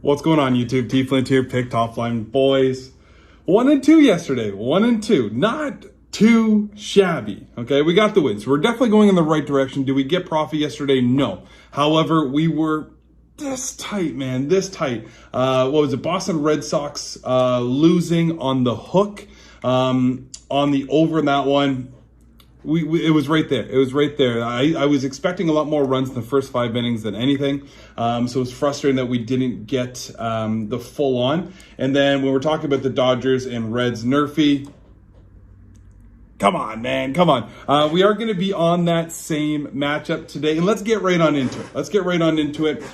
What's going on, YouTube? T Flint here, pick top line boys. 1-2 yesterday, 1-2. Not too shabby. Okay, we got the wins. We're definitely going in the right direction. Did we get profit yesterday? No. However, we were this tight, man, this tight. What was it? Boston Red Sox losing on the hook on the over in that one. It was right there. It was right there. I was expecting a lot more runs in the first 5 innings than anything. So it was frustrating that we didn't get the full on. And then when we're talking about the Dodgers and Reds, Nerfy, come on, man, come on. We are going to be on that same matchup today. And let's get right on into it.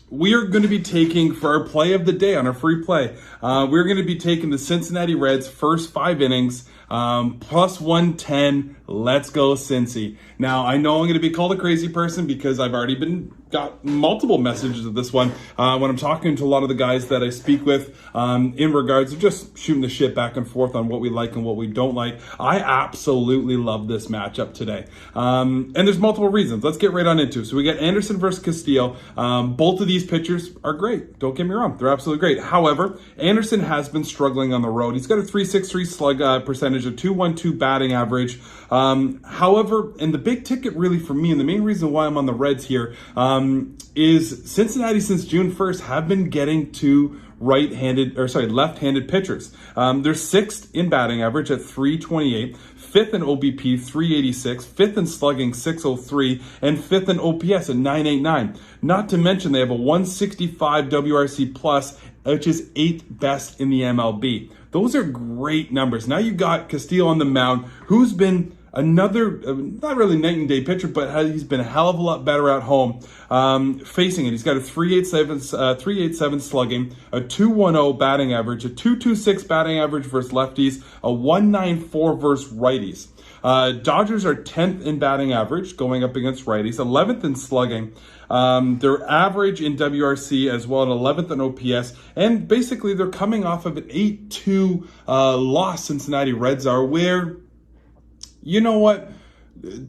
We are going to be taking, for our play of the day on our free play, we're going to be taking the Cincinnati Reds first 5 innings, plus 110. Let's go, Cincy. Now, I know I'm going to be called a crazy person because I've already got multiple messages of this one when I'm talking to a lot of the guys that I speak with in regards to just shooting the shit back and forth on what we like and what we don't like. I absolutely love this matchup today. And there's multiple reasons. Let's get right on into it. So we got Anderson versus Castillo. Both of these pitchers are great. Don't get me wrong. They're absolutely great. However, Anderson has been struggling on the road. He's got a .363 slug percentage, a .212 batting average. However, and the big ticket really for me, and the main reason why I'm on the Reds here, is Cincinnati since June 1st have been getting to left-handed pitchers. They're 6th in batting average at .328, 5th in OBP 386, 5th in slugging 603, and 5th in OPS at 989. Not to mention they have a 165 WRC plus, which is 8th best in the MLB. Those are great numbers. Now you've got Castillo on the mound, who's been another, not really night and day pitcher, but he's been a hell of a lot better at home facing it. He's got a 387 slugging, a 210 batting average, a 226 batting average versus lefties, a 194 versus righties. Dodgers are 10th in batting average going up against righties, 11th in slugging. Their average in WRC as well, at 11th in OPS, and basically they're coming off of an 8-2 loss. Cincinnati Reds are, where, you know what?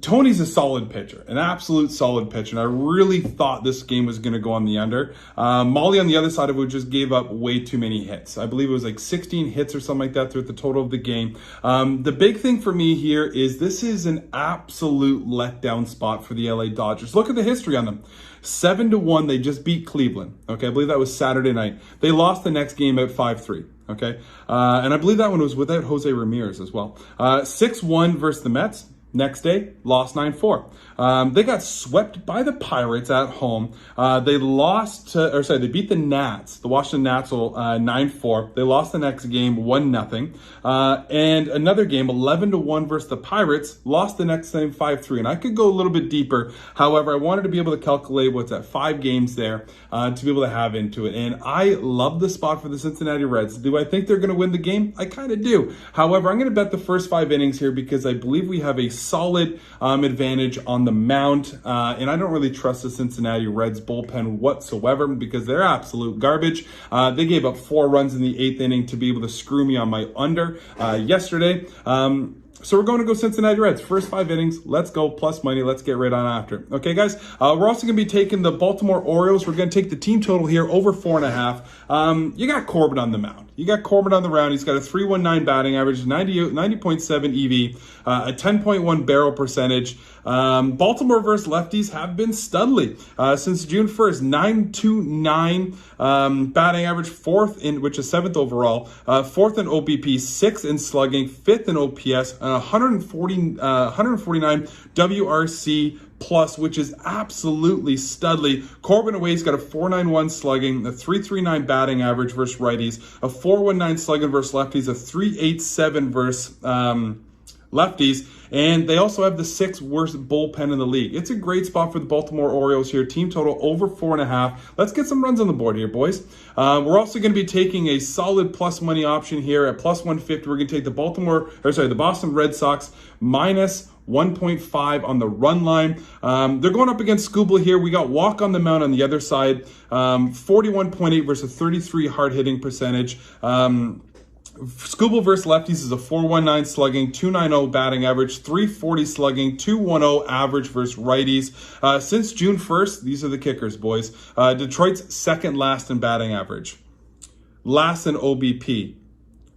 Tony's a solid pitcher, an absolute solid pitcher, and I really thought this game was going to go on the under. Molly on the other side of it just gave up way too many hits. I believe it was like 16 hits or something like that throughout the total of the game. The big thing for me here is this is an absolute letdown spot for the LA Dodgers. Look at the history on them. 7-1, they just beat Cleveland. Okay, I believe that was Saturday night. They lost the next game at 5-3. Okay, and I believe that one was without Jose Ramirez as well. 6-1 versus the Mets. Next day, lost 9-4. They got swept by the Pirates at home. They beat the Nats, the Washington Nats, 9-4. They lost the next game 1-0. And another game, 11-1 versus the Pirates, lost the next game 5-3. And I could go a little bit deeper. However, I wanted to be able to calculate what's at 5 games there to be able to have into it. And I love the spot for the Cincinnati Reds. Do I think they're going to win the game? I kind of do. However, I'm going to bet the first 5 innings here because I believe we have a solid advantage on the mound, and I don't really trust the Cincinnati Reds bullpen whatsoever because they're absolute garbage. They gave up 4 runs in the 8th inning to be able to screw me on my under yesterday. So we're going to go Cincinnati Reds. First 5 innings, let's go, plus money. Let's get right on after. Okay, guys, we're also going to be taking the Baltimore Orioles. We're going to take the team total here over 4.5. You got Corbin on the mound. You got Corbin on the round. He's got a 319 batting average, 90.7 EV, a 10.1 barrel percentage. Baltimore versus lefties have been studly since June 1st. 929 batting average, 4th in, which is 7th overall, 4th in OBP, 6th in slugging, 5th in OPS, and 149 WRC plus, which is absolutely studly. Corbin away's got a 491 slugging, a 339 batting average versus righties, a 419 slugging versus lefties, a 387 versus lefties, and they also have the 6th worst bullpen in the league. It's a great spot for the Baltimore Orioles here. Team total over 4.5. Let's get some runs on the board here, boys. We're also going to be taking a solid plus money option here at plus 150. We're going to take the Boston Red Sox minus 1.5 on the run line. They're going up against Skubal here. We got Walk on the mound on the other side. 41.8 versus 33 hard hitting percentage. Scooble versus lefties is a 419 slugging, 290 batting average, 340 slugging, 210 average versus righties. Since June 1st, these are the kickers, boys. Detroit's second last in batting average, last in OBP,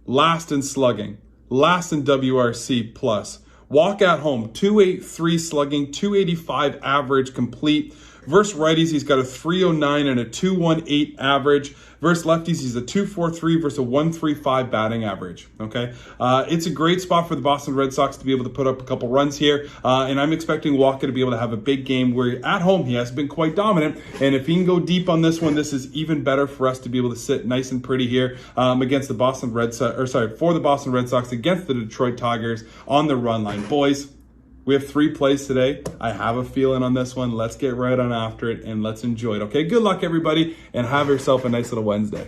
last in slugging, last in WRC plus. Walk at home, 283 slugging, 285 average complete. Versus righties, he's got a 309 and a 218 average. Versus lefties, he's a 243 versus a 135 batting average. Okay, it's a great spot for the Boston Red Sox to be able to put up a couple runs here, and I'm expecting Walker to be able to have a big game where at home he has been quite dominant. And if he can go deep on this one, this is even better for us to be able to sit nice and pretty here against the Boston Red Sox, for the Boston Red Sox against the Detroit Tigers on the run line, boys. We have 3 plays today. I have a feeling on this one. Let's get right on after it and let's enjoy it. Okay, good luck, everybody, and have yourself a nice little Wednesday.